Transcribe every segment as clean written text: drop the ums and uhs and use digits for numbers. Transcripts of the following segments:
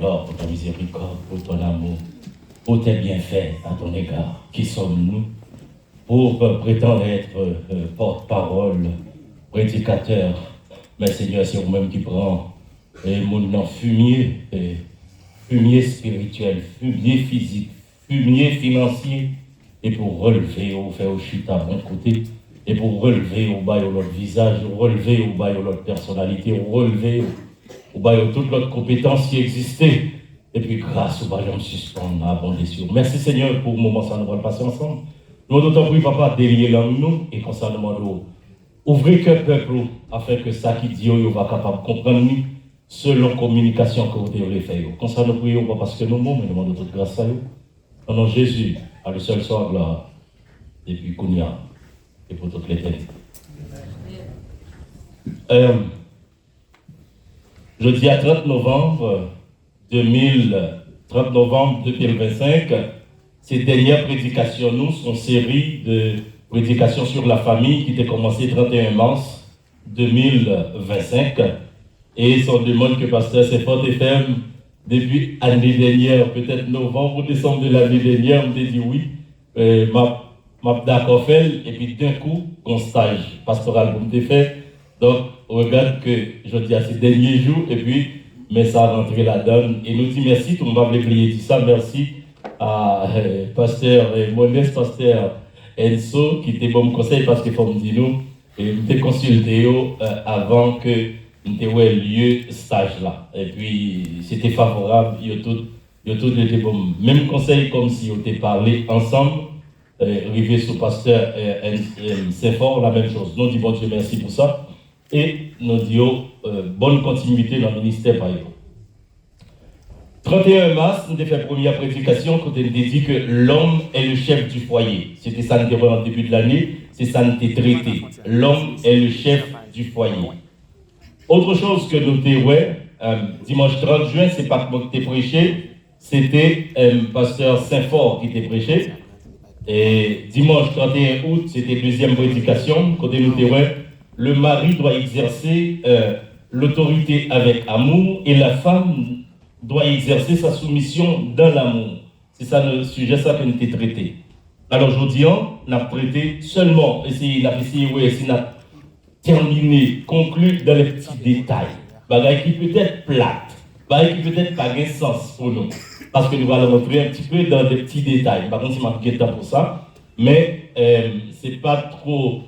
Alors, pour ta miséricorde, pour ton amour, pour tes bienfaits à ton égard. Qui sommes-nous pour prétendre être porte-parole, prédicateur? Mais Seigneur, c'est vous-même qui prend mon fumier, fumier spirituel, fumier physique, fumier financier, et pour relever, ou faire au chute à bon côté, et pour relever au bail l'autre visage, relever au bail l'autre personnalité, relever au bail toute l'autre compétence qui existait. Et puis grâce au bail, on suspend, on a abondé sur. Merci Seigneur pour le moment, ça nous va le passer ensemble. Nous d'autant plus, papa, délier l'homme nous, et qu'on s'en demande ouvrez que peuple, afin que ça qui dit, vous va capable de comprendre nous, selon communication que vous devez faire. Qu'on s'en nous prions, parce que nous, nous demandons toute grâce à vous. Au nom de Jésus, à le seul soit gloire, et puis Kounia, et pour toute l'éternité. Jeudi à 30 novembre 2025, ces dernières prédications, nous, sont une série de prédications sur la famille qui était commencée le 31 mars 2025. Et son demande que Pasteur Sefort FM, depuis l'année dernière, peut-être novembre ou décembre de l'année dernière, me dit oui, m'a d'accord fait, et puis d'un coup, un stage pastoral pour me fait. Donc, on regarde que je dis à ces derniers jours, et puis, mais ça a rentré la donne. Et nous dit merci, tout le monde va oublier ça, merci à Pasteur Monès, Pasteur Enso, qui était bon conseil parce qu'il faut me dire nous, et nous t'ai consulté avant que nous ayons lieu stage là. Et puis, c'était favorable, il y a tout été bon. Même conseil comme si on était parlé ensemble, arrivé sous Pasteur c'est fort, la même chose. Nous disons bon Dieu merci pour ça. Et nous disons bonne continuité dans le ministère par exemple. 31 mars, nous avons fait la première prédication quand on a dit que l'homme est le chef du foyer. C'était ça nous avons en début de l'année, c'est ça nous avons traité. L'homme est le chef du foyer. Autre chose que nous avons dimanche 30 juin, c'est pas moi qui t'ai prêché, c'était Pasteur Saint-Fort qui t'ai prêché. Et dimanche 31 août, c'était deuxième prédication, quand nous avons le mari doit exercer l'autorité avec amour et la femme doit exercer sa soumission dans l'amour. C'est ça le sujet ça que nous avons traité. Alors aujourd'hui, on a traité seulement, essayer de terminer, conclure dans les petits détails. Bagaille qui peut être plate, bagaille qui peut être pas de sens pour nous. Parce que nous allons rentrer un petit peu dans des petits détails. Par contre, c'est ma petite temps pour ça. Mais c'est pas trop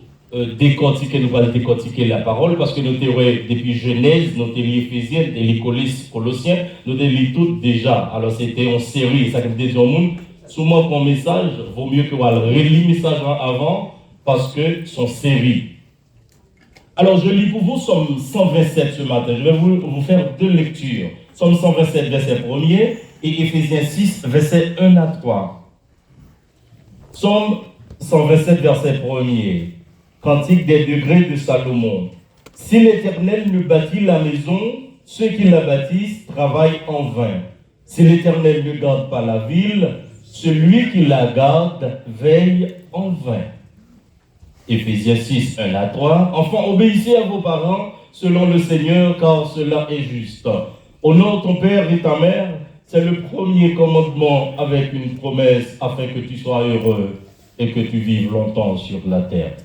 décortiquer, nous allons décortiquer la parole parce que nous avons depuis Genèse, nous avons lu Éphésiens, nous avons lu Colossiens, nous avons lu tout déjà. Alors c'était en série, ça que nous disons au monde. Souvent pour un message, vaut mieux que vous reliez le message avant parce que c'est en série. Alors je lis pour vous Somme 127 ce matin. Je vais vous faire deux lectures. Somme 127, verset 1er et Éphésiens 6, verset 1 à 3. Somme 127, verset 1er. Cantique des degrés de Salomon. Si l'Éternel ne bâtit la maison, ceux qui la bâtissent travaillent en vain. Si l'Éternel ne garde pas la ville, celui qui la garde veille en vain. Éphésiens 6, 1 à 3. Enfants, obéissez à vos parents selon le Seigneur, car cela est juste. Honore ton père et ta mère, c'est le premier commandement avec une promesse afin que tu sois heureux et que tu vives longtemps sur la terre.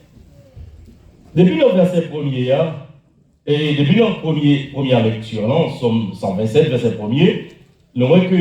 Depuis le verset premier, et depuis notre première lecture, là, Somme 127, verset premier, nous voyons que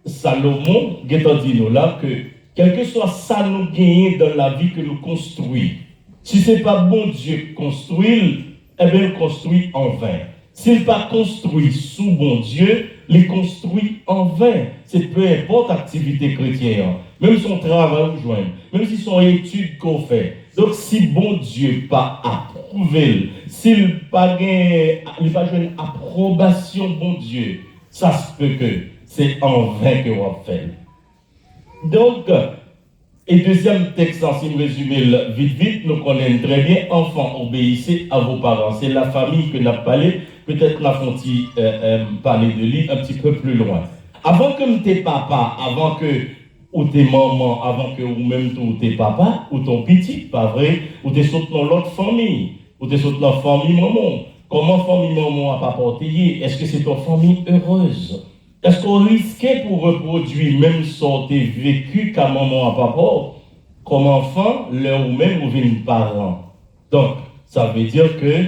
Salomon, dit nous là, que quel que soit ça nous gagne dans la vie que nous construisons, si ce n'est pas bon Dieu qui construit, eh bien, il construit en vain. S'il n'est pas construit sous bon Dieu, il construit en vain. C'est peu importe l'activité chrétienne, même son travail ou joindre, même si son étude qu'on fait. Donc, si bon Dieu pas approuvé, s'il n'a pas une approbation bon Dieu, ça se peut que c'est en vain que vous faites. Donc, et deuxième texte, en résumé vite, nous connaissons très bien, enfants, obéissez à vos parents. C'est la famille que nous avons parlé, peut-être nous avons parlé de lui un petit peu plus loin. Avant que tes papa, avant que ou tes mamans, avant que ou même tes papa, ou ton petit, pas vrai, ou tes sautés dans l'autre famille, ou tes sautés dans la famille maman. Comment famille maman a pas porté? Est-ce que c'est ton famille heureuse? Est-ce qu'on risquait pour reproduire même sortir vécu qu'à maman à papa, comme enfant, là ou même ou une parent? Donc, ça veut dire que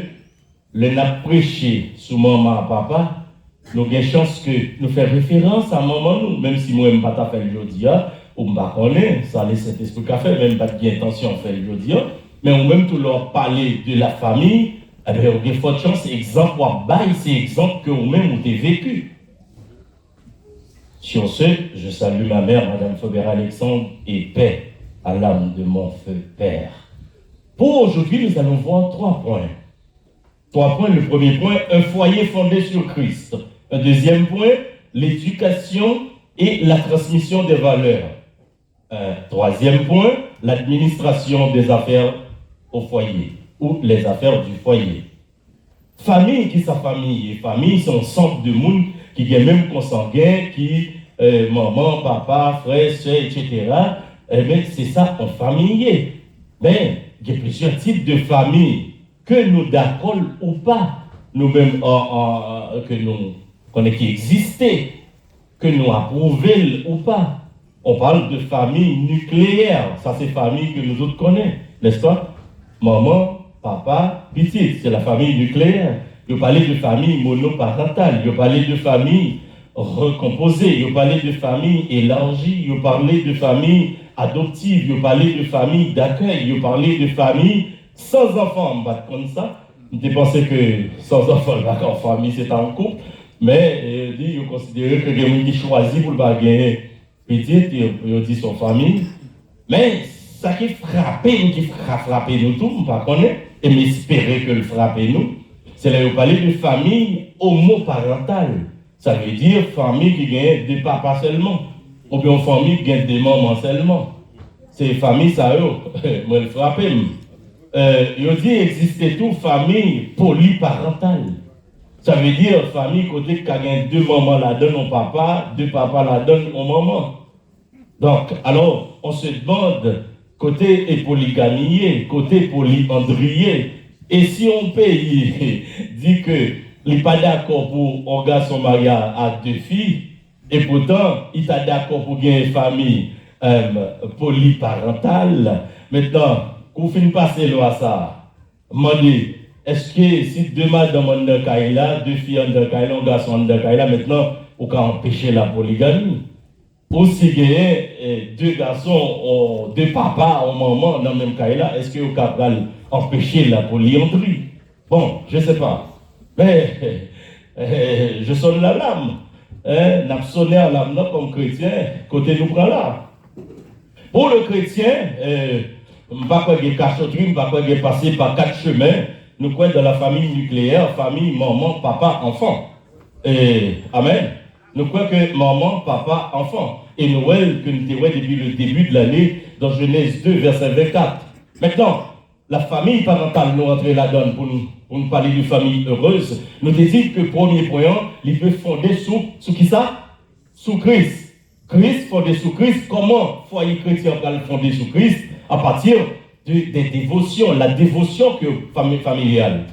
le n'a prêché sous maman à papa, nous avons chance que nous faisons référence à maman nous, même si moi je ne pas fait le jeudi, ou je ne connais ça laisse cet esprit qu'a fait, même pas de intention de faire le jeudi, mais ou même tout leur parler de la famille, eh bien, vous avez forte chance, exemple, c'est exemple que vous-même vous avez vécu. Sur ce, je salue ma mère, Madame Faubert Alexandre, et paix à l'âme de mon feu père. Pour aujourd'hui, nous allons voir 3 points. 3 points. Le premier point, un foyer fondé sur Christ. Un deuxième point, l'éducation et la transmission des valeurs. Un troisième point, l'administration des affaires au foyer ou les affaires du foyer. Famille, qui sa famille? Et famille, c'est un centre de monde qui est même consanguin, qui maman, papa, frère, soeur, etc. Mais c'est ça, en famille. Mais il y a plusieurs types de familles que nous d'accord ou pas, nous-mêmes que nous connaissons qui existaient, que nous approuvons ou pas. On parle de famille nucléaire, ça c'est famille que nous autres connaissons, n'est-ce pas? Maman, papa, petite, c'est la famille nucléaire. Je parlais de famille monoparentale, je parlais de famille recomposée, je parlais de famille élargie, je parlais de famille adoptive, je parlais de famille d'accueil, je parlais de famille sans enfants, comme ça. Je pensais que sans enfants, en famille, c'est en couple, mais je considère que les gens qui choisissent pour le bagage petite, ils disent son famille. Mais ça qui frappe nous tous, pas connaître, et m'espérer que le frappe nous, c'est là où parler de famille homoparentale. Ça veut dire famille qui gagne des papas seulement, ou bien famille qui gagne des mamans seulement. C'est famille ça, moi le frappe. Il dit existait tout famille polyparentale. Ça veut dire famille côté qui a 2 mamans la donne au papa, 2 papas la donnent aux mamans. Donc, alors, on se demande, côté polygamier, côté polyandrier, et si on paye, dit que il n'est pas d'accord pour un garçon marié à 2 filles, et pourtant, il est d'accord pour une famille polyparentale. Maintenant, vous finissez passer là ça, demandez, est-ce que si 2 madames en de Kaila, 2 filles en de Kaila, un garçon en de Kaila, maintenant, vous pouvez empêcher la polygamie? Aussi gagner 2 garçons, 2 papas ou maman dans le même cas là, est-ce que vous pouvez empêcher la polyandrie? Bon, je ne sais pas. Mais je sonne la lame. N'a sonné à l'âme comme chrétien, côté nous prend là. Pour le chrétien, je ne sais pas qu'il y a cachotterie, je ne sais pas qu'il y a passé par 4 chemins. Nous croyons dans la famille nucléaire, famille, maman, papa, enfant. Amen. Nous croyons que maman, papa, enfant. Et Noël, que nous avons depuis le début de l'année, dans Genèse 2, verset 24. Maintenant, la famille parentale, nous rentrons là-dedans pour nous parler de famille heureuse. Nous disons que le premier point, il peut fonder sous qui ça? Sous Christ. Christ fondé sous Christ. Comment foyer chrétien va le fonder sous Christ? À partir des dévotions, la dévotion que famille familiale.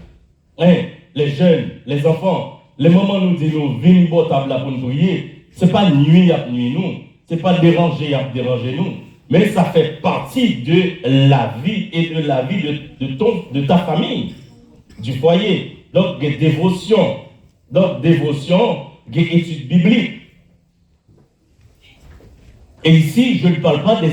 Les jeunes, les enfants, les moments nous disons, venez au table pour nous prier, ce n'est pas nuit à nuit nous, ce n'est pas déranger à déranger nous, mais ça fait partie de la vie et de la vie de ta famille, du foyer. Donc, des dévotions. Donc, dévotion, des études bibliques. Et ici, je ne parle pas de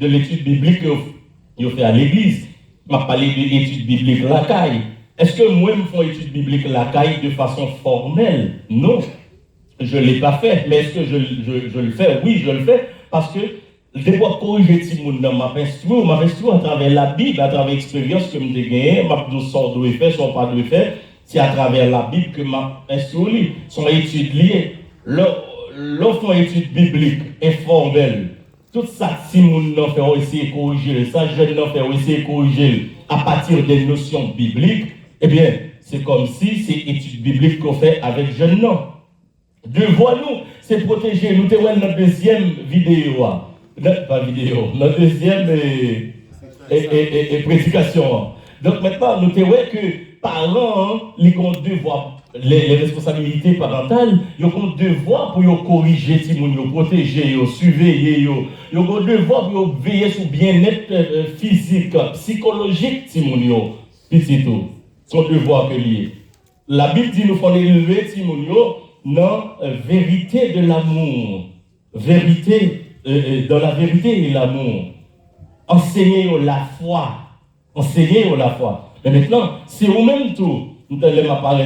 l'étude biblique que vous faites à l'église. Je vais parler de l'étude biblique la caille. Est-ce que moi, je fais étude biblique la caille de façon formelle? Non, je ne l'ai pas fait. Mais est-ce que je le fais? Oui, je le fais. Parce que je dois corriger tout le monde dans ma instruction à travers la Bible, à travers l'expérience que je gagnée, ma sort de faire, soit pas de faire. C'est à travers la Bible que ma instruction, son étude liée. L'offre étude biblique informelle. Tout ça, si nous n'en faisons essayer de corriger, ça, je n'en faisons essayer de corriger à partir des notions bibliques, eh bien, c'est comme si c'est étude biblique qu'on fait avec jeunes non. Devons-nous, c'est protéger. Nous avons notre deuxième vidéo. Pas vidéo, notre deuxième prédication. Donc maintenant, nous avons que parents, ils ont devoir les responsabilités parentales, ils ont un devoir pour corriger les gens, protéger, surveiller, ils ont un devoir pour veiller sur le bien-être physique, psychologique de les gens. C'est tout. Son devoir que lié. La Bible dit nous faut élever les gens dans la vérité de l'amour. Vérité, dans la vérité et l'amour. Enseigner la foi. Enseigner la foi. Mais maintenant, c'est au même tout. Nous avons parlé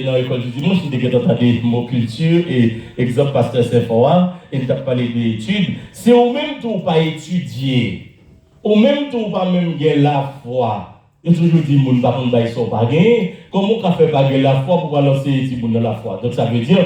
dans l'école du dimanche, nous avons entendu des mots culture et exemple pasteur Saint-Foy, et nous avons parlé d'études. C'est au même tout pas étudier. Au même tout pas même gagner la foi. Et toujours dit, moun pas qu'on baille son pas gagner. Comment on fait pas gagner la foi pour lancer les gens dans la foi? Donc ça veut dire,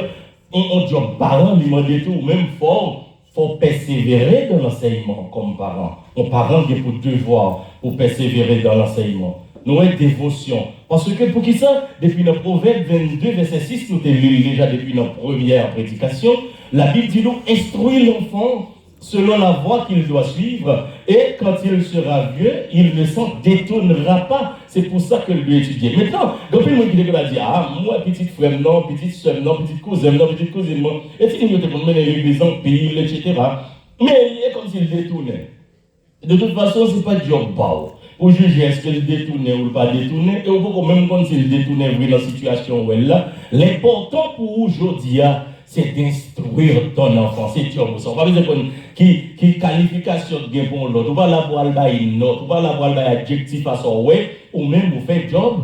on job parent, il m'a dit tout, même fort. Il faut persévérer dans l'enseignement comme parents. On parents qui pour devoir pour persévérer dans l'enseignement. Nous avons dévotion. Parce que pour qui ça? Depuis le Proverbe 22, verset 6, nous avons lu déjà depuis notre première prédication, la Bible dit nous instruit l'enfant selon la voie qu'il doit suivre, et quand il sera vieux, il ne s'en détournera pas. C'est pour ça que lui étudier. Maintenant, quand il me dit, ah, moi, petite frère, non, petite soeur, non, petite cousine, non, petite cousine, non, et si il me dit, l'église en pile, etc. Mais il est comme s'il détournait. De toute façon, ce n'est pas job bao. Pour juger est-ce qu'il détournait ou pas détourné, et on peut même quand il détournait dans la situation où elle est là. L'important pour aujourd'hui, c'est d'instruire ton enfant. C'est job. On va dire qui qualification de gain pour l'autre. On va la voir une note, on va la voir adjectif à son ouais, ou même vous faites job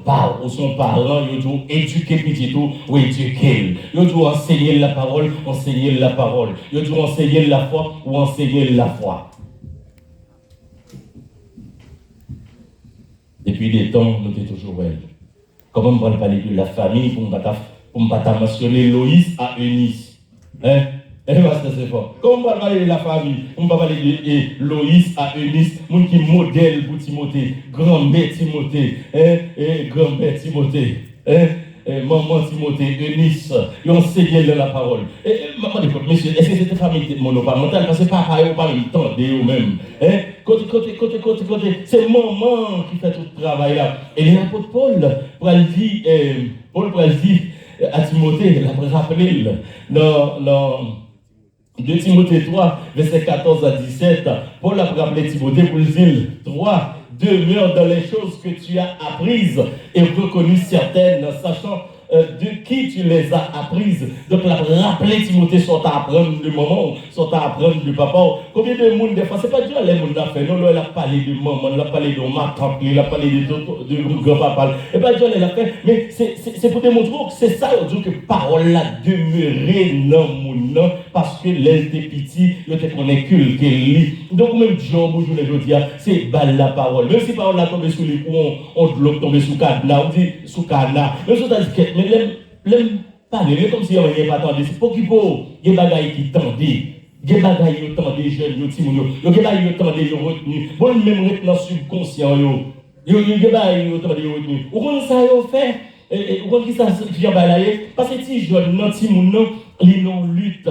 bas, ou son parent, il doit éduquer petit tout, ou éduquer. Il doit enseigner la parole, il doit enseigner la foi, ou enseigner la foi. Depuis des temps, nous sommes toujours elle. Comment on va parler de la famille pour ne pas mentionner Loïs à Eunice? Hein? C'est fort. Comment on va parler de la famille? On va parler de Loïs à Eunice, mon qui modèle pour Timothée, grand-mère Timothée, grand-mère Timothée, maman Timothée, Eunice, ils ont enseigné la parole. Maman, monsieur, est-ce que c'était famille monoparentale? Parce que papa, ils n'ont pas le temps d'eux-mêmes. Côté, c'est maman qui fait tout le travail là. Et l'apôtre Paul pour dire à Timothée, il a rappelé dans 2 Timothée 3, verset 14 à 17, Paul a rappelé Timothée pour dire 3, demeure dans les choses que tu as apprises et reconnues certaines, sachant de qui tu les as apprises. Donc, la rappeler Timothée, soit à apprendre de maman, soit à apprendre de papa. Combien de monde, des fois, c'est pas Dieu, les gens l'a fait. Non, il a parlé de maman, il a parlé de ma tante, il a parlé de grand-papa. Et pas Dieu, l'a fait. Mais c'est pour démontrer que c'est ça, que parole a demeuré dans mon nom, parce que l'elle était petit, il était connu qu'elle lit. Donc, même Job, aujourd'hui, je dis, c'est balle la parole. Même si parole a tombé sous les coups, on doit tomber sous cadenas, on dit sous cadenas. Même si on a dit, l'aime parler comme si on n'avait pas attendu. C'est pour qu'il faut, il y a des bagailles qui tendent. Il y a des bagailles qui tendent des jeunes, il y a des bagailles qui tendent des retenus. Bon, même maintenant subconscient, il y a des bagailles qui tendent des retenus. Ou quand ça a fait, ou quand ça vient balayer, parce que si jeunes, non, si mon nom, ils n'ont lutte.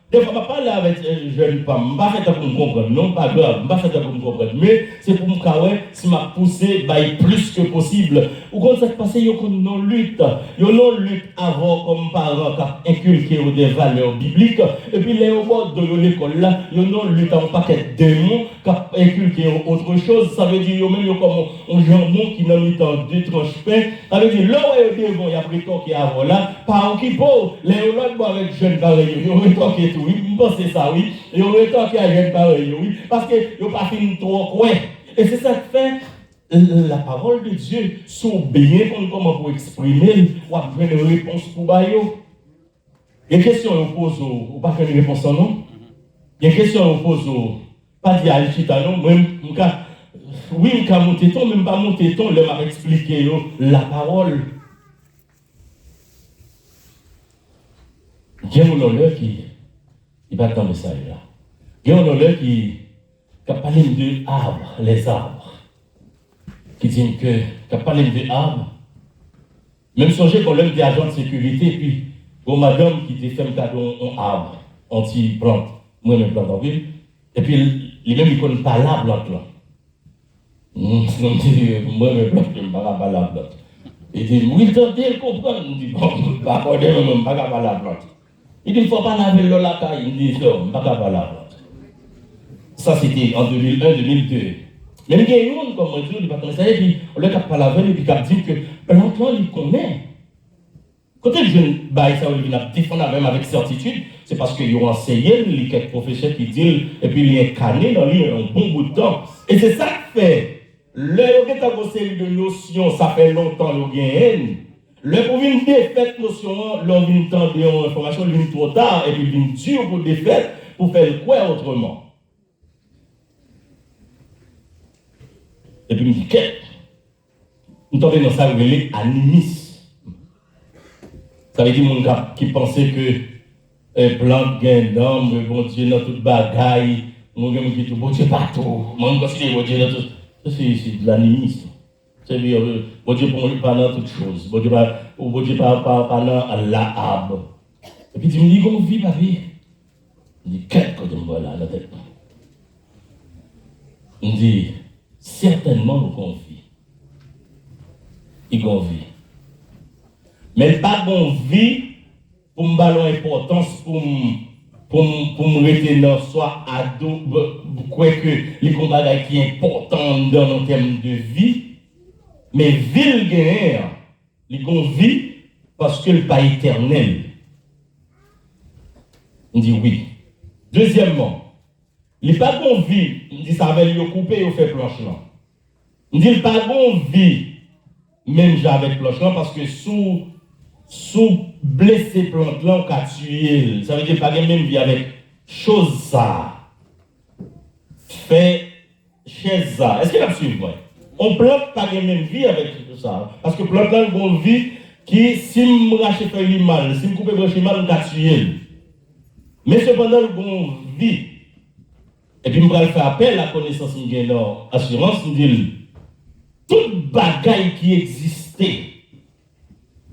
Des fois, je ne parle pas avec jeune femme, je ne vais pas faire comprendre, non, pas grave, je ne vais pas faire comprendre, mais c'est pour me dire, si je poussé plus que possible. Ou quand ça se passe, il y a une non-lutte. Il y a une non-lutte avant, comme parents, qui inculqué des valeurs bibliques. Et puis, les robots de l'école, là, il y a une non-lutte en paquet de démons qui inculqué autre chose. Ça veut dire, il y a même comme un jambon qui n'a mis dans 2 tranches pain. Ça veut dire, là où il y a des il y a pris ton qui est avant là, par qui pour, les robots avec jeunes pareils, il y a retoqué tout, oui, je pense que ça, oui. Il y a retoqué avec jeunes pareils, oui. Parce qu'il n'y a pas fini trop quoi. Et c'est ça qui fait. La parole de Dieu, sont bien comment pour exprimer, ou avoir une réponse pour Bayo. Il y a une question qu'on pose, ou pas faire une réponse en non. Il y a une question qu'on pose, pas dire à l'Ichita non, même, oui, on peut monter ton, même pas monter ton, il m'a expliqué la parole. Il y a un honneur qui va attendre ça là. Il y a un honneur qui a parlé de arbres, les arbres. Qui dit que parlé de arbres, même songez qu'on l'aime des agents de sécurité, puis bon madame qui te fait un cadeau en arbre, anti-plante, moi-même plante en ville, et puis les mêmes ils ne connaissent pas la plante là. Moi-même plante, je ne connais pas la plante. Il dit, oui, il comprend. Il dit, bon, pas de même, je ne peux pas parler la plante. Il dit, il ne faut pas laver l'eau la caille. Il dit, non, je ne peux pas parler la plante. Ça, c'était en 2001-2002. Mais il y a une monde comme moi, il ne peut pas connaître ça. Et puis, on lui a pas lavé, et puis il a dit que plante là, il connaît. Quand les jeunes baillent ça, ils viennent défendre même avec certitude, c'est parce qu'ils ont enseigné, il y a quelques professeurs qui disent, et puis il y a incarné dans lui un bon bout de temps. Et c'est ça qui fait. Le conseil de notion, ça fait longtemps le gain. Le pour une défaite notion, l'on vient tendre une information, il vient trop tard, et puis il vient dur pour défaite, pour faire le quoi autrement. Et puis il me dit, qu'est-ce nous tombons dans ça, il est animiste. Ça veut dire mon gars qui pensait que plante gain d'homme, bon Dieu dans toute bagaille, mon gars qui dit bon Dieu partout, mon gars qui dit bon Dieu dans tout. Ça c'est de l'animisme. C'est-à-dire bon Dieu pour moi pas dans toutes choses, bon Dieu pas dans la arbre. Et puis il me dit qu'on vit ma vie. Il me dit qu'est-ce que je me là la tête. Il me dit certainement qu'on vit. Il qu'on vit. Mais pas bon vie pour me donner l'importance pour me rester dans soit ado, quoi que les combats qui sont importants dans nos termes de vie, mais ville guerre, les gon vie parce que le pas éternel. On dit oui. Deuxièmement, il n'est pas bon vie, on dit ça avec le couper et fait planche là. On dit pas bon vie, même avec planche là parce que sous blessé plante là, on a tué. Ça veut dire pas même vie avec chose ça. Fait chaise ça. Est-ce qu'il a suivi moi? On plante pas même vie avec ça. Parce que plante là, une vie qui, si je rachète feuille mal, si je coupe branche mal, on a tué. Mais cependant, une vie. Et puis, je vais faire appel à la connaissance de l'assurance, je dis, toute bagaille qui existait,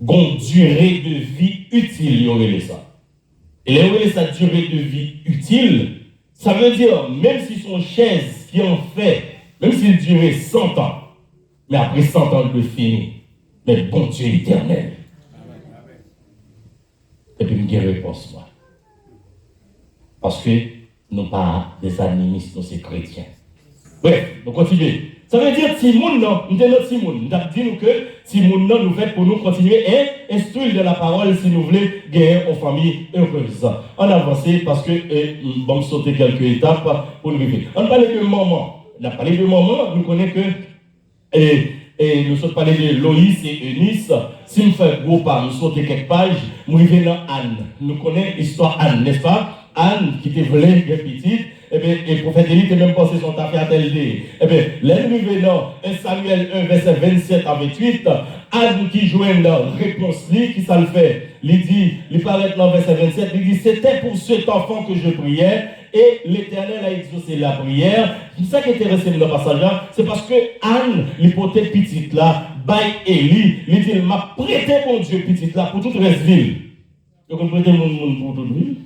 une durée de vie utile, il y aurait ça. Et il y aurait sa durée de vie utile, ça veut dire, même si son chaise qui en fait, même s'il durait 100 ans, mais après 100 ans, il peut finir. Mais bon Dieu éternel. Et puis, il y a une réponse, moi. Parce que nous pas des animistes, nous sommes chrétiens. Bref, nous continuons. Ça veut dire Timoun, non, nous sommes notre Timoun. Nous avons dit que Timoun, nous fait pour nous continuer et instruire de la parole si nous voulons gagner aux familles heureuses. On avance parce que nous allons sauter quelques étapes pour nous vivre. On parle de maman. On a parlé de maman, nous connaissons que nous sommes parlé de Loïs et Eunice. Si nous faisons gros pas, nous sautons quelques pages, nous revenons dans Anne. Nous connaissons l'histoire Anne, n'est-ce pas? Anne qui était volée, bien petite, et bien, le prophète Élie était même passé son tapis à tel dé. Et bien, l'arrivée dans 1 Samuel 1, verset 27 à 28, Anne qui jouait dans réponse, qui ça le fait. Il dit, il paraît dans verset 27, il dit, c'était pour cet enfant que je priais, et l'Éternel a exaucé la prière. C'est ça qui est intéressant dans le passage là, c'est parce que Anne, l'hypothèse petite là, by Élie, il dit, il m'a prêté mon Dieu petite là pour toute reste ville. Donc, on prêtait mon monde pour toute ville.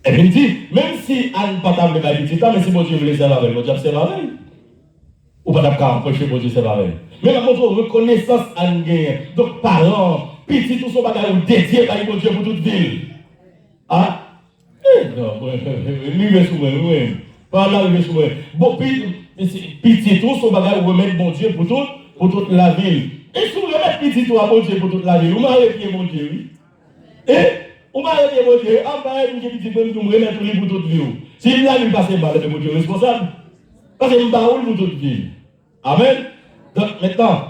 Et puis il dit, même si Anne pas table de petite là, mais si mon Dieu veut les servir avec, mon Dieu c'est pareil. Ou pas d'accord empêcher mon Dieu c'est pareil. Mais la montre reconnaissance Anne gagne. Donc, parents, petit tout son bagage ou dédié par mon Dieu pour toute ville. Ah? Non, lui veut sous moi, oui. Par là, il veut sous moi. Bon, petit tout son bagage ou remettre mon Dieu pour toute la ville. Et si vous remettez petit tout à mon Dieu pour toute la ville, vous m'avez bien mon Dieu, oui. Et vous m'avez bien mon Dieu, en bas, vous avez petit peu de remettre lui pour toute la ville. Si là, il passe mal, c'est mon Dieu responsable. Parce que je ne pour toute la ville. Amen. Donc maintenant,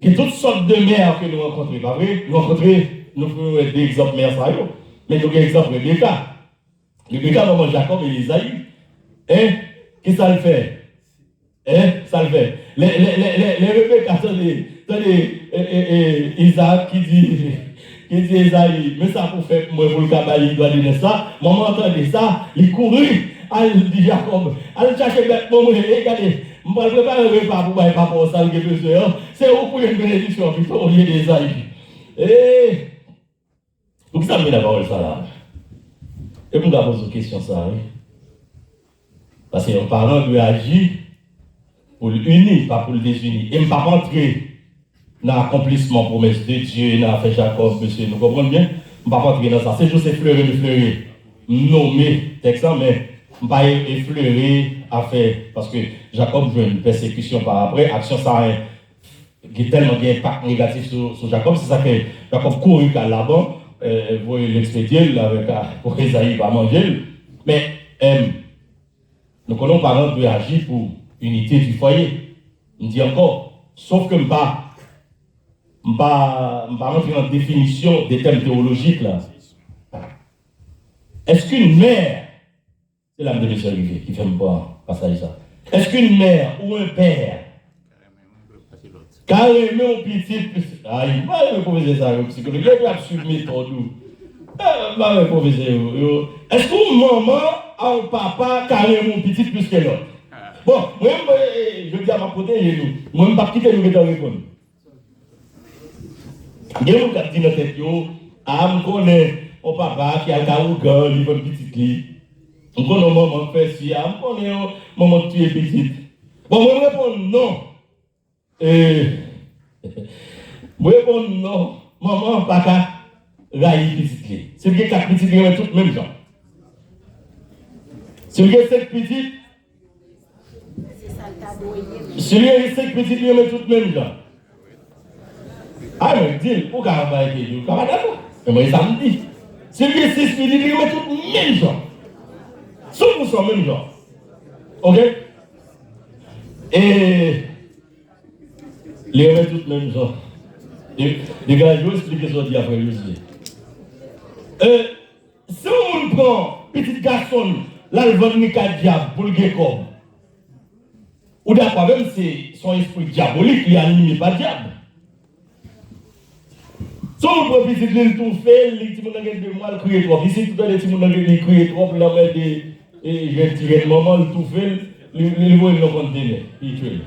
il y a toutes sortes de mères que nous rencontrons, pas vrai? Nous pouvons être des exemples mères, ça y est. Mais nous avons des exemples de cas. Rebecca, maman Jacob et Isaïe. Hein? Qui ça le fait? Hein? Ça le fait. Les Rebecca, attendez, Isaac qui dit Isaïe, mais ça pour faire, moi, pour le cabal, il doit donner ça. Maman entendait ça, il courut, elle dit Jacob, elle cherche bête, maman, regardez, je vais préparer un repas pour ne pas pour ça, le besoin. C'est où pour une bénédiction, plutôt au lieu d'Isaïe. Et, pour que ça me met la parole, ça là. Et vous me posez une question, ça, oui. Parce que un parent doit agir pour l'unir, pas pour le désunir. Et je ne vais pas rentrer dans l'accomplissement promesse de Dieu, dans fait Jacob, monsieur, nous comprenons bien? Je ne vais pas rentrer dans ça. C'est juste effleurer, nommer, texte, mais je ne vais pas effleurer à faire, parce que Jacob veut une persécution par après, action ça a tellement d'impact négatif sur Jacob, c'est ça que Jacob couru à Laban, vous l'expédier avec pour Esaïe va manger, mais nous connaissons parents de agir pour unité du foyer. On dit encore, sauf que je ne vais pas rentrer dans la définition des thèmes théologiques là. Est-ce qu'une mère, c'est l'âme de M. Olivier qui fait me voir passer ça. Est-ce qu'une mère ou un père, carrément un petit, aïe, pas le professeur ça, le psychologue, il a suivre méthode. Pas le professeur. Est-ce qu'une maman a un papa carrément un petit plus que l'autre? Bon, moi, je dis à ma côté, moi, je ne vais pas quitter le méthode répondre. Il y a un gars qui dit dans tête, je connais mon papa qui a un carougan, il veut une petite lit. Je connais maman qui fait ci, je connais maman qui est petite. Bon, moi, je réponds non. Moi, je réponds non. Maman, papa, raille petite lit. C'est bien 4 petites lit, tout le même genre. Si vous avez 5 petites, si vous avez 5 petites, vous avez tout le même genre. Ah, mais dis, pour qu'on va être du Canada, mais ça me dit. Si vous avez 6 petites, vous avez tout le même genre. 100% même genre. Ok? Et les avez tout le même genre. Les gars, je vais expliquer ça après le si on prend petit garçon, là, le vend un diable pour le gecko, ou d'accord, même c'est son esprit diabolique, il est animé par le diable. Si on prend petit garçon, tout fait, les petits gens de moi, le crier trop. Ici, tout à l'heure, les petits gens qui crient trop, la mère de j'ai maman, le tout fait, le voit le condamné, il tue.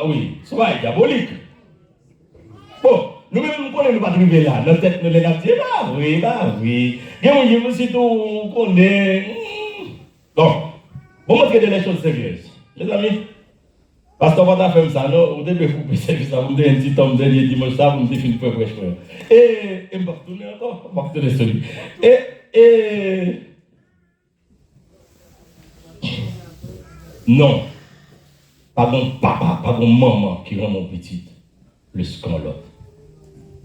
Oui, ça va être diabolique. Bon. Nous-mêmes, nous connaissons, nous ne pas arriver là. Notre tête, nous les avons dit, oui. Et on dit, tout, qu'on est. Bon, vous montrez des choses sérieuses. Mes amis, parce qu'on va faire ça, non, vous devez couper ça, vous me dites un petit temps, dernier dimanche, ça, vous me dites une fois prêche. Et je vais retourner encore, je vais retourner celui. Non, pas mon papa, pas mon maman qui rend mon petit, plus qu'un l'autre.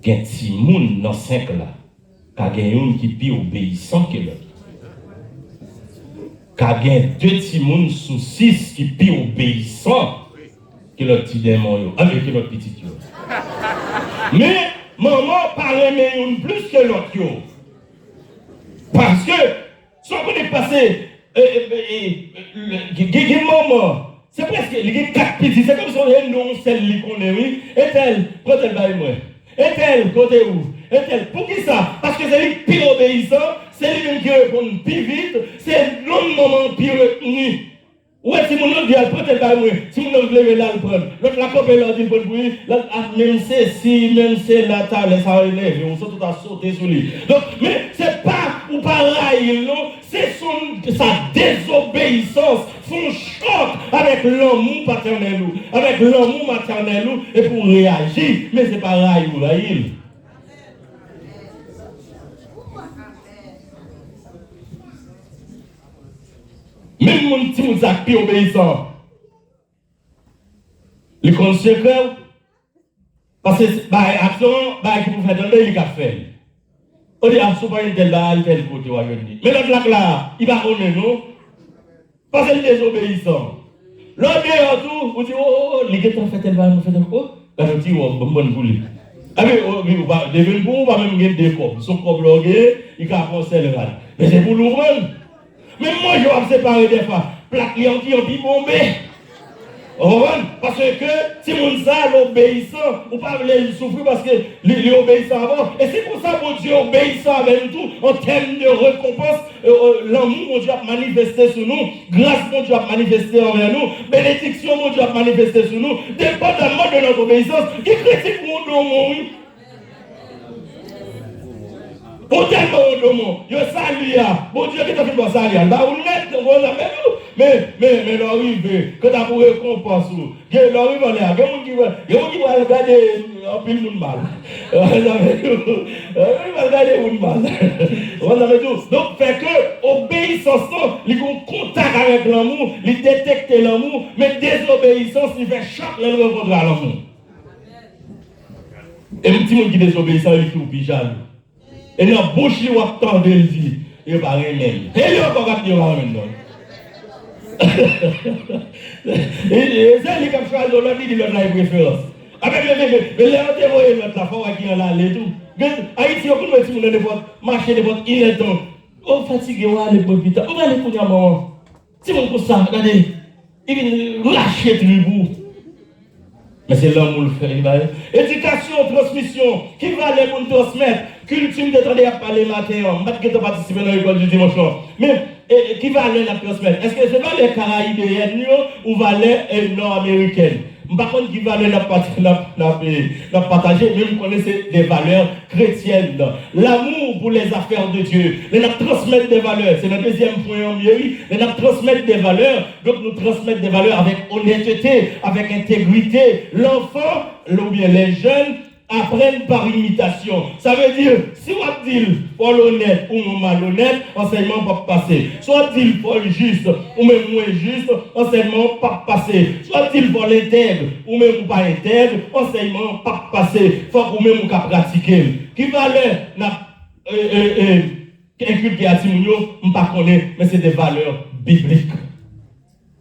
Il y a un petit monde dans 5 là, qui a un qui est plus obéissant que l'autre. Il y a 2 petits monde sous 6 qui sont plus obéissants que l'autre petit démon, avec l'autre petit. Mais maman parle une plus que l'autre. Parce que, si on est passé, maman, c'est presque, il y a 4 petits, c'est comme si on avait non, celle qu'on est, oui, et elle, quand elle va moi. Est-elle côté où? Est-elle pour qui ça? Parce que c'est lui plus obéissant, c'est lui qui répond plus vite, c'est l'homme moment plus retenu. Ouais, si mon autre dit, elle prend, elle va moi. Si mon autre lève là, elle prend. L'autre la coupe, elle dit, bon bruit. Même c'est la table, ça va élever, on saute tout à sauter sur lui. Donc, mais c'est pas ou pareil, non? C'est sa désobéissance font choc avec l'amour paternel avec l'amour maternel et pour réagir, mais c'est pas rail ou rail. Même mon petit moussa qui obéissant, les conséquences, parce que l'action, qui vous fait donner, il a fait. On dit, ah, souvent, il est là, il est le côté, mais l'autre là, il va revenir, non? Parce qu'il est désobéissant. L'autre est tout, vous dites, oh, les gars, fait elle va nous faire oh, là, je dis, oh, bon, boule. Ah, mais, devez vous, va même gagner des copes. Son cop blogué, il a pensé le rad. Mais c'est pour l'ouvrir. Mais moi, je vais me séparer des fois. Plaque, il dit, bombé. Parce que si mon ça l'obéissant, ou pas les souffrir parce que les obéissants avant. Et c'est pour ça mon Dieu obéissant avec nous en termes de récompense. L'amour mon Dieu a manifesté sur nous, grâce mon Dieu a manifesté envers nous, bénédiction mon Dieu a manifesté sur nous, dépendamment de notre obéissance. Qui critique mon nom, oui. Pour tellement mon nom, je salue, bon Dieu qui t'a fait pour saluer, bah on est, on l'a fait nous. mais l'arrivée, quand t'as pour récompense, l'arrivée en l'air, il y a des gens qui vont regarder un peu le mal. Il va regarder le mal. Donc, fait que obéissance, il y a un contact avec l'amour, il détecte l'amour, mais désobéissance, il fait chaque le rencontre à l'amour. Et un petit monde qui désobéissant, il fait au pijal. Et dans la bouche, il va attendre, il dit, il va rien même. Et il va encore dire, il va rien même. Et ça, il est comme ça, l'autre, il dit, l'autre, il a une préférence. Ah, mais les autres, ils vont la fois qui est là, et tout. Haïti, on peut mettre de votre marché, de votre inétant. On fatigué, on va aller pour l'hôpital. On va aller pour le maman. Si on fait ça, regardez, il vient lâcher tout le bout. Mais c'est l'homme qui le fait. Éducation, transmission, qui va aller pour nous transmettre. Culture, de parler matin, on va participer dans l'école du dimanche. Mais qui va aller la transmettre? Est-ce que c'est pas les Caraïbes ou va aller nord-américaine? Par contre, qui va aller la partager, même connaissez des valeurs chrétiennes. L'amour pour les affaires de Dieu. Nous transmettre des valeurs. C'est le deuxième point en mieux. Nous transmettre des valeurs. Donc, nous transmettre des valeurs avec honnêteté, avec intégrité. L'enfant, ou bien les jeunes, apprennent par imitation. Ça veut dire, si on dit pour l'honnête ou malhonnête, enseignement pas passer. Soit dit pour le juste ou même moins juste, enseignement pas passer. Soit dit pour l'intègre ou même pas intègre, enseignement pas passer. Faut ou même qu'à pratiquer. Qui va aller inculquer à Timounio, on pas connaît, mais c'est des valeurs bibliques.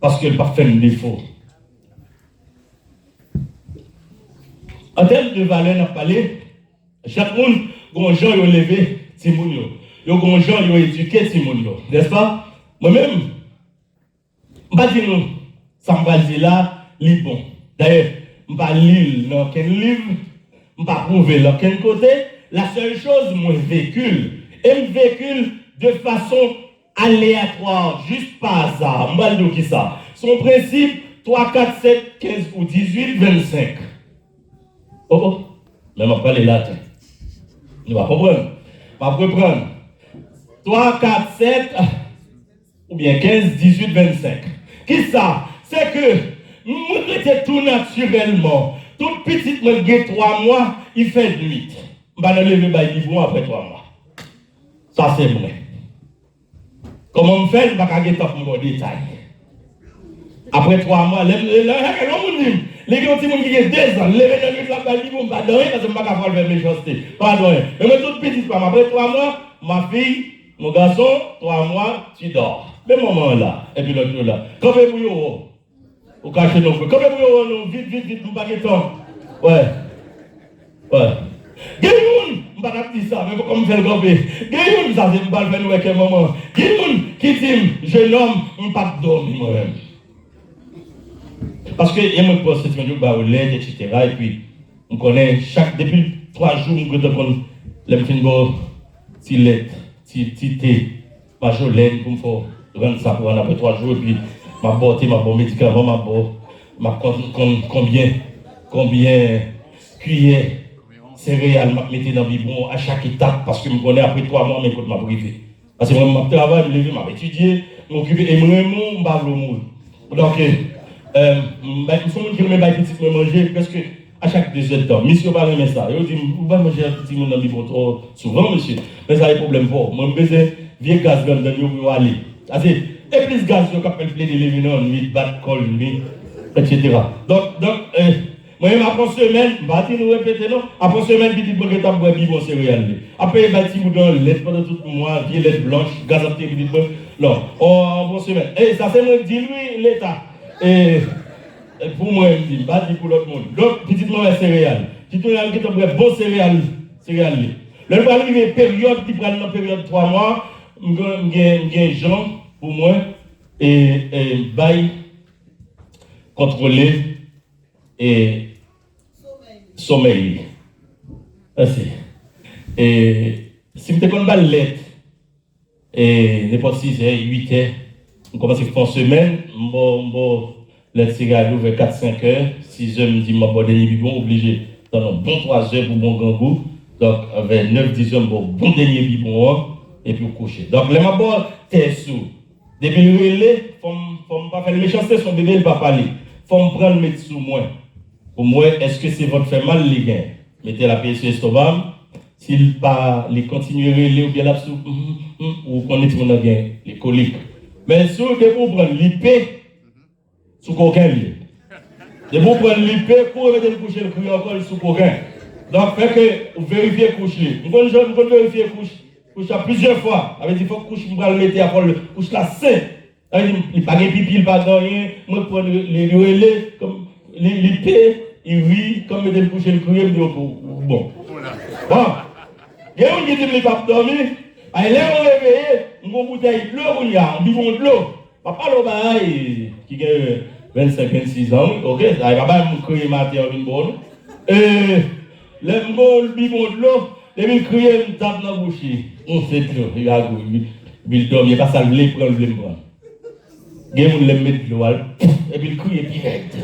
Parce qu'elle pas fait un défaut. En termes de valeur, on a parlé, chaque monde, grand gens ont levé Timounio. Grand gens ont éduqué Timounio. N'est-ce pas? Moi-même, je ne vais pas dire nous, ça me va dire là, c'est bon. D'ailleurs, je ne vais pas lire dans quel livre, je ne vais pas prouver dans quel côté. La seule chose, moi, je véhicule. Et je véhicule de façon aléatoire, juste par hasard. Je ne vais pas dire ça. Son principe, 3, 4, 7, 15 ou 18, 25. Oh, mais je ne vais pas parler latin. Tu vas comprendre. Je vais reprendre. 3, 4, 7, ou bien 15, 18, 25. Qui ça? C'est que, nous étions tout naturellement. Toute petite, me guette 3 mois, il fait nuit. Je vais lever le livre après 3 mois. Ça, c'est vrai. Comment on fait, je ne vais pas guetter pour mon détail. Après 3 mois, les gens qui ont 2 ans, les gens qui ont dit, je ne vais pas dormir parce que je ne vais pas faire méchanceté. Pas dormir. Mais toute petite femme, après 3 mois, ma fille, mon garçon, 3 mois, tu dors. Même moment là, et puis l'autre là. Quand vous voulez, vous cachez nos feux. Quand vous voulez, vite, nous pas de temps. Ouais. Gayoun, je ne vais pas dire ça, mais comme je fais le gambé. Gayoun, ça c'est je ne vais pas faire avec un moment. Gayoun, qui dit, jeune homme, je ne vais pas dormir moi-même. Parce que il y a mon poste, c'est un l'aide, etc. Et puis, on connaît depuis 3 jours, on connaît les films, si l'aide, si thé, ma jolène, pour me faire rendre ça pour après 3 jours. Et puis, ma botte, ma bon médicament, ma combien cuillère céréales, ma mettre dans le biberon à chaque étape, parce que je me connais après 3 mois, mais quand ma privé. Parce que moi, je travaille, je me m'a étudié, je m'occupe, et moi, je me bave le moule. Donc, il faut que je me baille petit pour manger presque à chaque 2 heures de temps. Monsieur, pas aimer ça. Il dit, vous va manger un petit monde dans le biberon trop souvent, monsieur. Mais ça a un problème fort. Moi, je besoin vieux gaz dans le pour aller. Et plus gaz, je peux appeler des lévinons, nuit, bat, col, nuit, etc. Donc, moi, après semaine, je vais répéter, non? Après semaine, je vais dire, je vais biberon céréales. Après, je vais dire, lait pendant tout le mois, vieux lait blanche, gaz à petit peu. Non, en semaine. Et ça, c'est moi qui dis, lui, l'État. Et pour moi, je dis, pas pour l'autre monde. Donc, petitement, les céréales. Si tu as un bon céréales. Le va arriver période qui prend une période 3 mois, j'ai gens pour moi et bail contrôler et sommeil. Merci. Et si vous avez une lettre, et n'importe 6 heures, 8 heures, on commence à faire en semaine, les cigares vers 4-5 heures, 6 heures, je me dis, je vais dernier biberon, obligé. Dans un bon 3 heures pour mon grand goût. Donc, vers 9-10 heures, bon dernier biberon, et puis coucher. Donc, les mabons, t'es sous. Depuis le relais, faut pas faire le méchanceté, son bébé, il ne va pas parler. Faut me prendre le mettre sous moi. Pour moi, est-ce que c'est votre fait mal, les gars? Mettez la pièce sur l'estomac. S'il pas les continuer ou bien là ou qu'on est mon bien les coliques. Mais si vous prendre l'épée sous coquin lieu. De vous prendre l'épée pour mettre le coucher le cri encore sous coquin. Donc fait que vous vérifiez coucher. Vous pouvez vérifier coucher plusieurs fois. Avec il faut que couche vous le mettre à le couche la sain. Il pas de pipi, il pas de rien. Moi prendre les relais comme l'épée, il rit comme mettre le coucher le cri bon. Bon. Il y a un qui dit qu'il ne pas dormir. Il est réveillé, une bouteille de l'eau, un bidon de l'eau. Papa, qui a 25-26 ans, ok, il va pas me crier matin en une bonne. Le bidon de l'eau, il me crier, il me tape dans la bouche. On sait de l'eau, il a goûté. Il dort, il passe à l'eau, il prend le blé. Il va le mettre de l'eau, et puis il crie direct.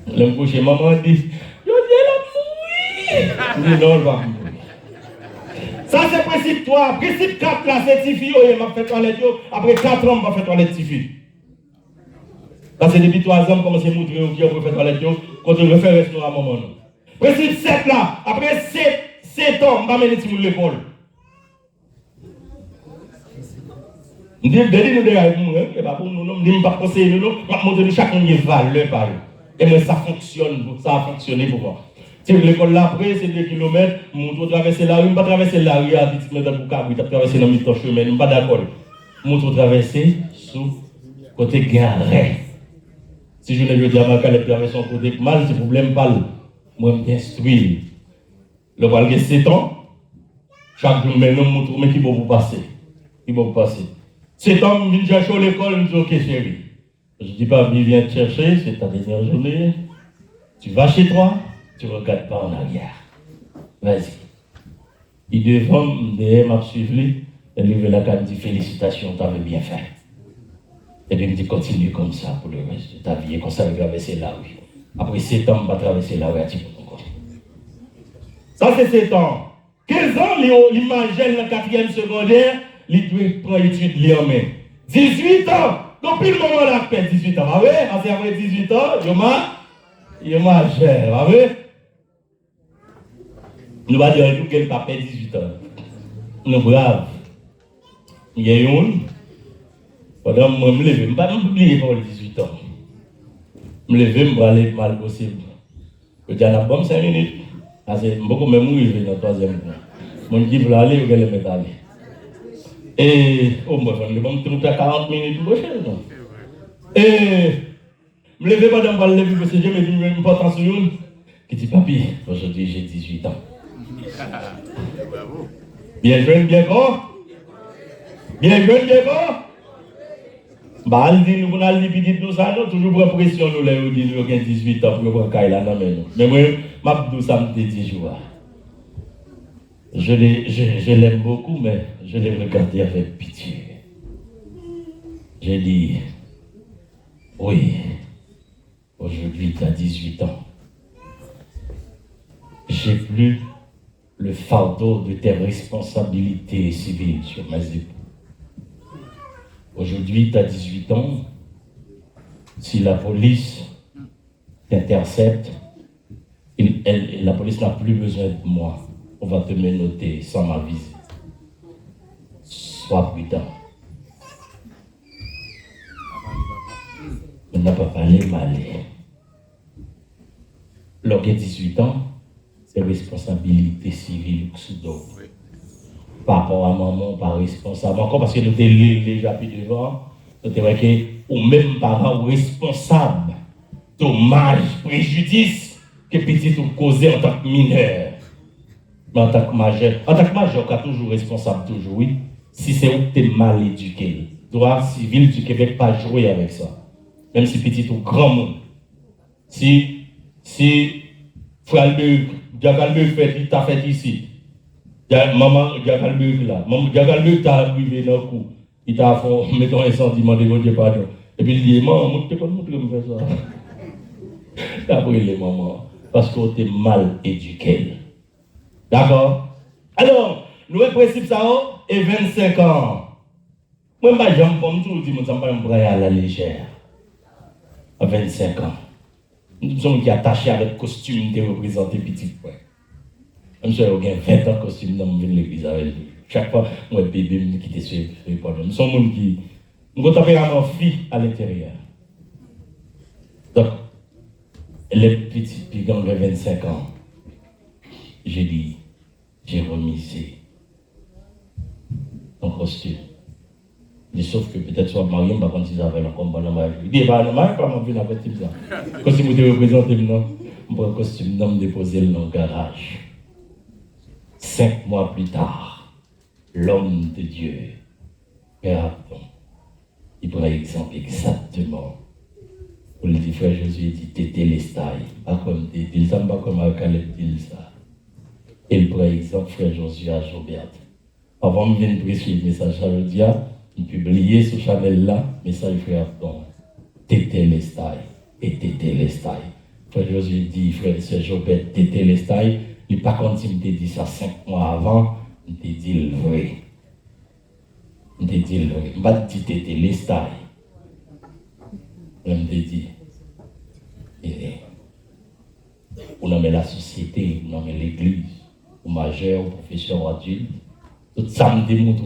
Le coucher, maman dit, yo dis la mouille. Il dit non, il va mourir. Ça c'est principe 3. Principe 4 là, c'est Tifi. Je vais faire toilette. Après 4 ans, je vais faire toilette Tifi. Parce que depuis 3 ans, je commence à montrer qui on peut faire toilette. Quand on veut faire rester à un moment. Principe 7 là. Après 7 ans, je vais mener tout l'école. Je dis, nous pas pour nous, je ne pas conseiller nous, je vais montrer chacun une valeur par eux. Et moi, ça fonctionne, ça a fonctionné pour moi. Si l'école là après, c'est 2 km, je vais traverser la rue, je ne vais pas traverser la rue à 10 mètres pour Cabri, je vais traverser dans le chemin, je ne suis pas d'accord. Je vais traverser sous côté garé. Si je ne veux dire que je traverse son côté mal, c'est problème pas. Moi, je m'instruis. Le bal de 7 ans, chaque jour, je me montre qui va vous passer. Qui va vous passer. 7 ans, je viens chercher à l'école, je dis ok chérie. Je ne dis pas, viens te chercher, c'est ta dernière journée. Tu vas chez toi. Tu ne regardes pas en arrière. Vas-y. Il devant m'a suivi. Elle lui la carte dit félicitations, tu avais bien fait. Et puis il me dit continue comme ça pour le reste de ta vie. Et comme ça, il va traverser la rue. Après 7 ans, il va traverser la rue à Tipoun. Ça, c'est 7 ans. 15 ans, l'imagine dans le 4e secondaire, il doit prendre l'étude de en main. 18 ans. Depuis le moment là, il fait 18 ans. Après 18 ans, il m'a cher. Nous allons dire tout qu'elle n'a pas 18 ans. Nous sommes braves. Il y a une. Pendant que je me lève, je ne vais pas oublier pour les 18 ans. Je me lève, je vais aller mal possible. Je dis à la bombe 5 minutes. Parce que je vais beaucoup même mourir dans le 3e point. Je dis que je vais aller, je vais le mettre aller. Et, je vais me trouver à 40 minutes pour prochaine. Et, je me lève pendant que je me lève, parce que je me dis, je me porte en souillon. Je dis, papi, aujourd'hui j'ai 18 ans. Bien jeune, bien grand. Bien jeune, bien grand. Bah, elle dit, nous allons dire, nous allons toujours prendre pression, nous allons dire, nous avons 18 ans pour prendre Kaila dans nous. Mais moi, ma ça me dit 10 jours. Je l'aime beaucoup, mais je l'ai regardé avec pitié. J'ai dit, oui, aujourd'hui tu as 18 ans. J'ai plus le fardeau de tes responsabilités civiles sur mes épaules. Aujourd'hui, tu as 18 ans. Si la police t'intercepte, la police n'a plus besoin de moi. On va te menotter sans m'aviser. Sois prudent. On n'a pas parlé mal. Lorsqu'il a 18 ans, c'est responsabilité civile sous d'autres. Par rapport à maman, pas responsable. Encore parce que nous sommes déjà plus devant, nous sommes ou même parents responsables, dommages, préjudices que petit ou causé en tant que mineur. Mais en tant que majeur, on est toujours responsable, toujours, oui. Si c'est où tu es mal éduqué. Droit civil du Québec, pas jouer avec ça. Même si petit ou grand monde. Si Frère Diagalbeuk fait, il t'a fait ici. Maman Diagalbeuk là. Maman Diagalbeuk t'a arrivé dans le coup. Il t'a fait, mettons un sentiment de Dieu pardon. Et puis il dit, maman, tu peux nous faire ça. D'après les mamans. Parce qu'on t'est mal éduqué. D'accord? Alors, nous, le principe ça, et 25 ans. Moi, je ne peux pas me dire à la légère. À 25 ans. Nous sommes qui attachés avec costume de représenter petit point. Je suis 20 ans costume dans l'église avec lui. Chaque fois, moi, bébé, me quitte sur les problèmes. Nous sommes gens qui. Nous avons tempérament fille à l'intérieur. Donc, les petits pigans de 25 ans, j'ai dit, j'ai remisé ton costume. Mais sauf que peut-être soit marié, mais quand ils avaient un combat dans ma vie. Il dit, bah, non, pas ma vie avec ça. Quand si vous te représentez, non, je prends le costume, non, me déposer dans le garage. 5 mois plus tard, l'homme de Dieu, Père Abdon, il prend l'exemple exactement. Pour le dire, frère Jésus, il dit, t'étais les tailles. Pas comme t'étais, il ne pas comme Caleb dit ça. Et il prend exemple, frère Jésus à Jobert. Avant de venir prêcher le message à l'audia, il publiait sur Chanel là, message frère Abdon. T'étais les tailles. Et t'étais les tailles. Frère Jésus dit, frère Jobert, t'étais les tailles. Il n'a pas continué de dire ça 5 mois avant, il t'a dit le vrai. Il t'a dit le vrai. Il m'a dit que tu étais les tailles. Il m'a dit, on nomme la société, on nomme l'église, au majeur, au professeur, au adulte. Tout ça me démontre,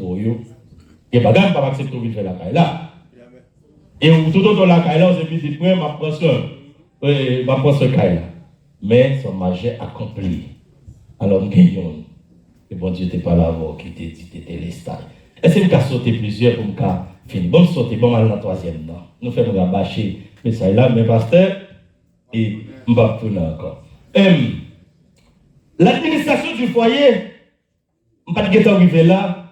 il n'y a pas de pas accepter de faire la caille là. Et tout autour de la caille là, on s'est dit, moi, ma proche caille là. Mais son majeur accompli. Alors, nous gagnons. Et bon Dieu n'était pas là avant, qui t'a dit que t'étais les stars. Est-ce que nous avons sauté plusieurs pour nous finir? Bon, sauter, bon, mal dans la troisième, non. Nous faisons bâcher, mais ça est là, mais pasteur, et nous ne va pas encore. L'administration du foyer, je ne vais pas arriver là.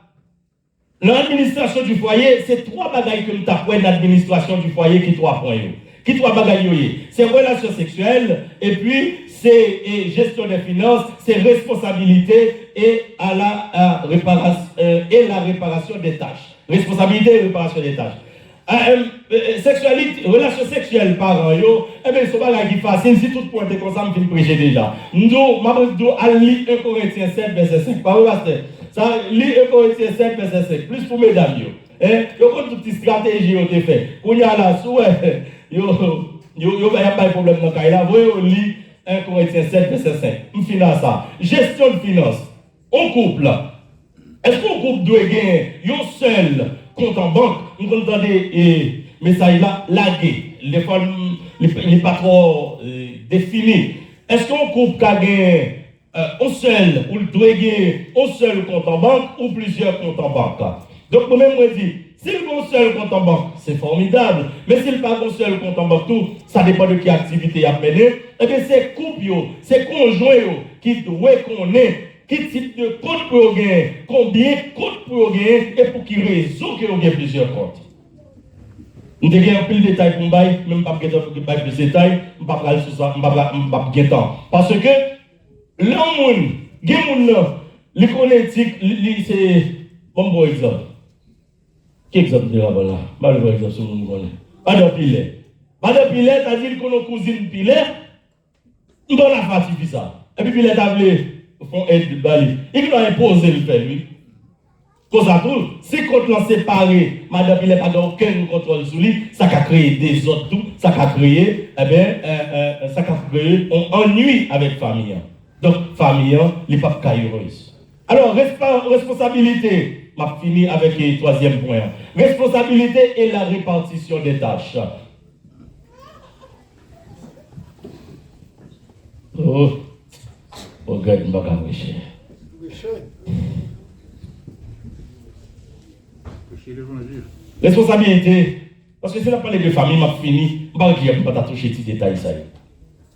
L'administration du foyer, c'est 3 bagailles que nous avons l'administration du foyer qui 3 points. Qui 3 bagailles? C'est relations sexuelles, et puis c'est gestion des finances, c'est responsabilité et la réparation des tâches. Responsabilité et réparation des tâches. Sexualité, relations sexuelles parents, eh bien, ce n'est pas facile si tout point est comme ça, je vais prêcher déjà. Nous, je vais lire 1 Corinthiens 7, verset 5. Pas vrai, pasteur? Ça, lire 1 Corinthiens 7, verset 5. Plus pour mesdames, il y a une petite stratégie qui a été faite. Pour y aller là, il y a pas de problème dans le cas. Là, vous lire 1 Corinthiens 7, verset 5. On finit ça. Gestion de finances. On couple. Est-ce qu'on couple doit gagner un seul compte en banque? Nous entendons des messages là, lagués. Les fois, il n'est pas trop défini. Est-ce qu'on couple qui a gagné un seul, ou doit gagner un seul compte en banque ou plusieurs comptes en banque? Donc, moi-même, je dis, s'il y a un seul compte en banque, c'est formidable. Mais s'il n'y a pas un seul compte en banque, tout, ça dépend de quelle activité il y a mené. Eh bien, c'est couple, c'est conjoint qui doit connaître quel type de compte pour gagner, combien de comptes pour gagner et pour quelle raison que vous gagnez plusieurs comptes. Nous avons un peu de détails pour nous, même pas de détails, je ne vais pas parler sur ça, je ne vais pas de temps. Parce que l'homme, les connaît-ils, c'est bon exemple. Quel exemple de là-bas? Pas exemple sur nous connaît. Pas de pilet. Pas de pilet, c'est-à-dire que nos cousines pilet, nous donnons la fatigue ça. Et puis pilet a font aide de bali. Il doit imposer le fait, lui. Cause à tout, si contre l'on séparé, madame, il n'a pas aucun contrôle sur lui, ça a créé des autres tout, ça a créé, ça a créé un ennui avec famille. Donc, famille, il n'est pas heureuse. Alors, responsabilité, je finis avec le 3e point. Responsabilité et la répartition des tâches. Oh, regarde, je ne vais pas prêcher. Responsabilité, parce que si on parle de famille, m'a fini, je ne vais pas toucher ces détails.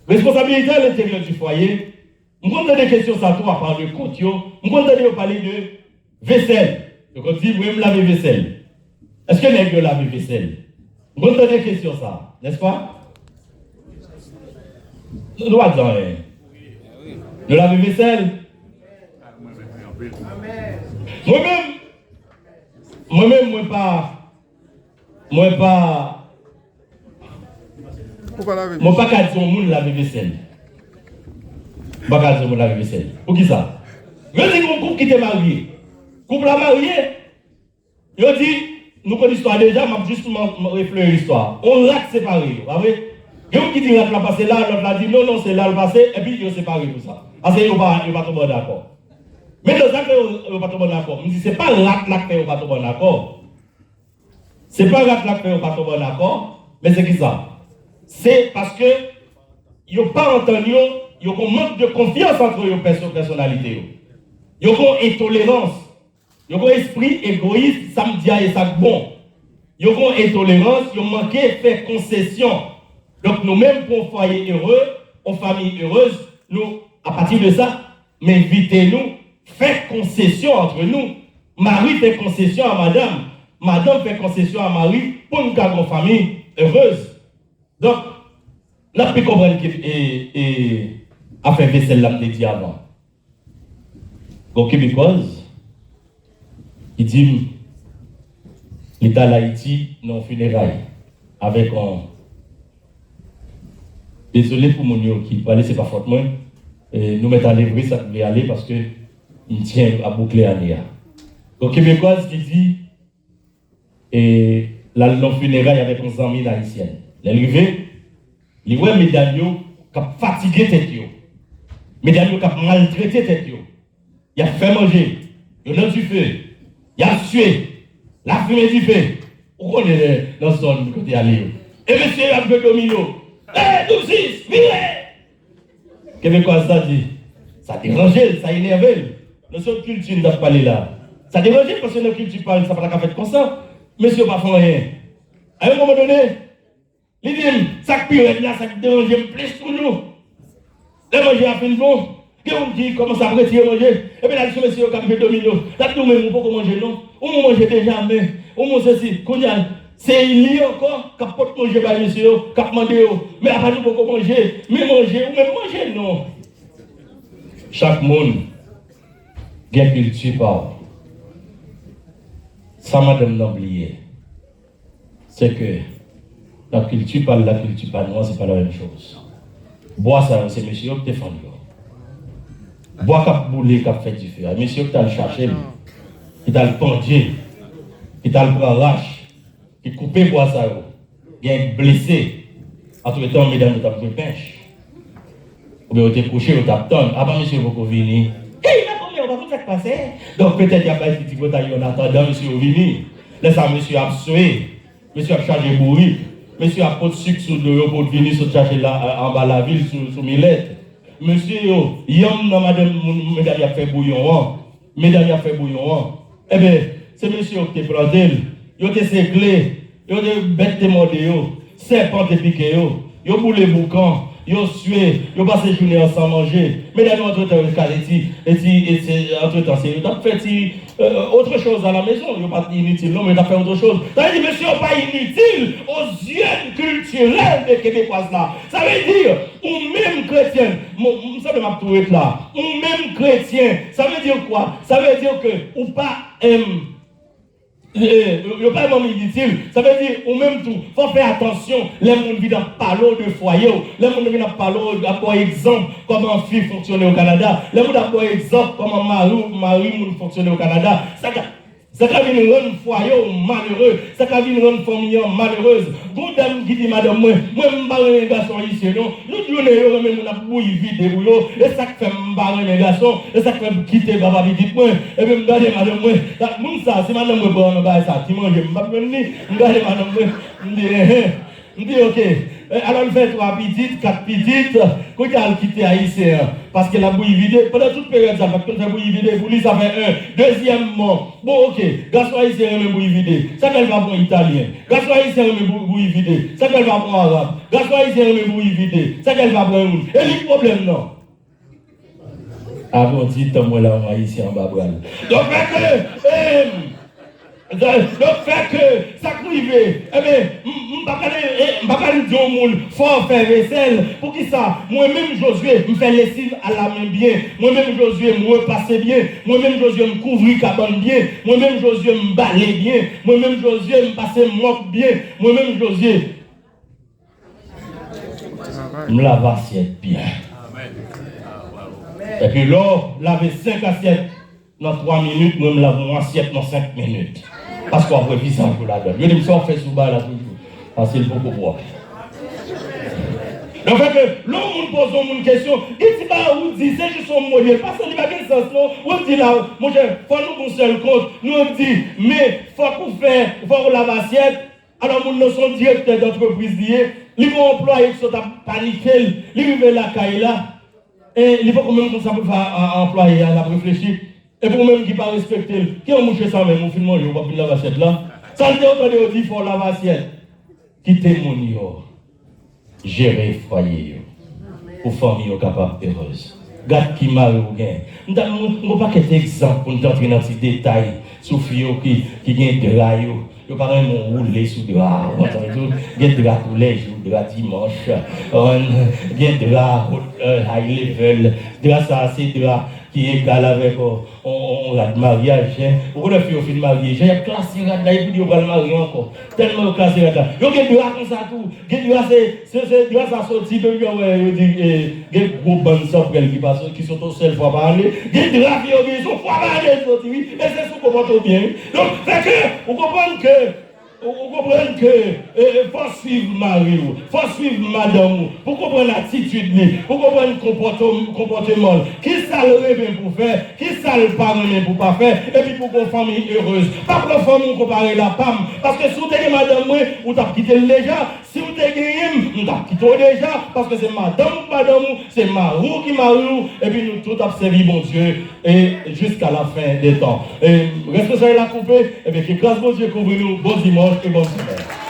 Responsabilité à l'intérieur du foyer, je vais vous des questions à toi par le compte, je vais vous parler de vaisselle. Donc on dit, vous me laver vaisselle. Est-ce que les gens lavent vaisselle? Je vais vous des questions ça, n'est-ce pas? Nous devons dire, de laver vaisselle. Moi-même, moi pas qu'à dire au monde laver vaisselle. Pas qu'à dire au monde laver vaisselle. Pour qui ça? Je dis qu'on couple qui t'est marié. Couple à marié. Je dis, nous connaissons l'histoire déjà, mais justement réfléchir l'histoire. On l'a séparé, vous voyez? Il y a qui dit que la passé là, l'autre l'a dit non, c'est là le passé, et puis ils ont séparé tout ça. Parce qu'ils ne sont pas trop d'accord. Mais dans ça, ils ne sont pas trop d'accord. Je dis, ce n'est pas là que ils ne sont pas trop d'accord. Ce n'est pas là que ils ne sont pas trop d'accord, mais c'est qui ça? C'est parce que ils n'ont pas entendu, ils ont un manque de confiance entre les personnalités. Ils ont une intolérance. Ils ont un esprit égoïste, ça me dit et ça bon. Ils ont une intolérance, ils ont manqué de faire concession. Donc nous-mêmes, pour un foyer heureux, une famille heureuse, nous, à partir de ça, invitez-nous, faites concession entre nous. Marie fait concession à madame, madame fait concession à Marie pour nous garder une famille heureuse. Donc, nous avons pu comprendre qu'il a fait vaisselle là, dit avant. Donc, Québécoise, il dit l'État d'Haïti non funérailles avec un. Désolé pour mon qui parlait, c'est pas faute moi. Nous mettons à l'œuvre, ça devait aller parce que il tient à boucler à Néa. Donc, Québécoise qui dit la non funérailles avec un ami haïtien. L'arrivée, les ouais médaillons qui ont fatigué tête. Médaillons qui ont maltraité tête. Il a fait manger, il a du feu, il a tué, la fumée du feu. Où on est dans son côté allé. Et monsieur a fait domino. Eh, 12-6, virez! Québécois, ça dit, ça dérange, ça énerve. Notre culture n'a pas parlé là. Ça dérange parce que notre culture parle, ça n'a pas fait comme ça. Monsieur, pas fait rien. À un moment donné, il dit, ça pire là, ça dérange plus pour nous. Les manger à fin bon. On dit commence à retirer manger. Et puis là, le monsieur qui a fait domino. Là, nous même, on peut manger, non? On mange déjà, mais on mange ceci. C'est lui encore qui a pas manger par monsieur, qui a demandé. Mais après, nous pouvons manger. Mais manger, ou même manger, non. Chaque monde, il y a une culture par. Ça, madame, n'a oublié. C'est que la culture par la culture par nous, ce n'est pas la même chose. Bois ça, c'est monsieur qui te fait. Bois qui a boulé, qui a fait du feu. Monsieur qui t'a le cherché, qui t'a le pendu, qui t'a le bras arrache, qui coupé bois ça, qui est blessé. En tout temps, mesdames, vous avez pêche. Ou bien vous êtes couché, vous avez tonne. Ah, monsieur, vous pouvez venir. On va tout passer. Donc peut-être qu'il y a pas de petit côté en attendant, monsieur Ovini. Laisse ça, monsieur a sué. Monsieur a chargé bourri. Monsieur a pas de sucre sur le pour venir se chercher là en bas la ville sous Millette. Monsieur, yam dans madame, mesdames, a fait bouillon. Mesdames, a fait bouillon. Eh bien, c'est monsieur qui t'a planté. Il t'a séclé. Il t'a bête mordé. Serpent te piqué. Il a boulé boucan. Ils ont sué, ils ont passé la journée ensemble manger. Mais dans entre-temps, entre-temps, ils ont fait autre chose à la maison. Ils n'ont pas inutile, non, mais ils ont fait autre chose. Ça veut dire, monsieur, pas inutile aux yeux culturels des Québécoises là. Ça veut dire, ou même chrétien, ça veut tout être là, ou même chrétien, ça veut dire quoi? Ça veut dire que, ou pas, il n'y a pas vraiment inutile. Ça veut dire, ou même tout, il faut faire attention. Les gens vivent dans parler de foyer. Les gens vivent dans parler, par exemple, comment une fille fonctionne au Canada. Les gens par exemple, comment Marie fonctionne au Canada. Ça va venir rendre foyer malheureux. Ça va venir rendre famille malheureuse. Vous dame qui dit, madame, moi, je ne parle pas de garçons ici, non. Nous disons, même on a bouilli vide, et ça fait me les garçons, et ça fait quitter papa petit point. Et puis, je dis, madame, moi, c'est madame, moi, ça, qui mange, je me dis, madame, je dis, ok. Alors, il fait 3 petites, 4 petites, quand il a quitté Haïtien, parce que la bouillie vidée, pendant toute période, ça fait que la bouillie vidée, pour lui, ça fait un. Deuxièmement, bon, ok, garçon Haïtien, même bouillie vidée, ça qu'elle va pour italien. Garçon Haïtien, même bouillie vidée, ça qu'elle va pour arabe. Garçon Haïtien, même bouillie vidée, ça qu'elle va pour un. Et le problème, non. Avant, dit, moi, là, Haïtien, en babral. Donc, fait que ça privé, eh bien, je ne vais pas dire au monde, il faut faire vaisselle. Pour qui ça? Moi-même, Josué, je fais lessive à la main bien. Moi-même, Josué, me passe bien. Moi-même, Josué, me couvre cabane bien. Moi-même, Josué, me balaye bien. Moi-même, Josué, me passe moque bien. Moi-même, Josué, me lave assiette bien. Et puis là, laver 5 assiettes dans 3 minutes, moi, me lave mon assiette dans 5 minutes. Parce qu'on a vu ça pour la donne. Je dis, ça, on fait sous bas là toujours. Parce qu'il faut qu'on voit. Donc, que l'homme pose une question, il dit, bah, ou dit, c'est juste un modèle. Parce qu'il n'y a pas de sens, non. On dit là, mon cher, il faut nous qu'on se compte. Nous, on dit, mais il faut qu'on fasse, il faut qu'on lave assiette. Alors, nous sommes directeurs d'entreprise, ils vont employer, ils sont paniqués, ils vont la caille là. Et il faut quand même qu'on s'appelle employer, à la réfléchir. Et pour même qui ne pas respecter, qui a mouché ça même, au final, il va pas laver l'assiette là. Ça, c'est autre chose, il faut laver l'assiette. Quittez mon yo. Gérer le foyer pour famille capable heureuse. Garde qui m'a ou gain. On va pas qu'être exemple pour nous entrer dans ces détails sur fio qui gagne de la yo. Yo pas vraiment rouler sous drap. On gagne de la tous les jours, de la dimanche. On gagne de la high level. De la ça c'est de la qui est égal avec un mariage. Pourquoi les filles ont fait le mariage? Il y a classé là, et puis on va le marier encore. Tellement classé là. Il y a des comme ça tout. Il y a ça sorti de lui, il y a des gros bandes qui sont au seul fois par année. Il y a des rapides qui sont fois par année sorti. Et c'est ce qu'on comprend bien. Donc, c'est que, vous comprenez que faut suivre Marie, faut suivre madame, pour comprendre l'attitude, pour comprendre le comportement, qui ça le rêve pour faire, qui ça le parle pour pas faire, et puis pour qu'on famille heureuse. Pas pour la famille comparer la femme, parce que si vous avez madame, vous avez quitté déjà, si vous avez gagné, vous avez quitté déjà, parce que c'est madame, c'est Marou qui Marou, et puis nous tous avons servi bon Dieu, et jusqu'à la fin des temps. Et responsable de la coupée, et bien que grâce bon Dieu couvre nous, bon dimanche et bonne semaine.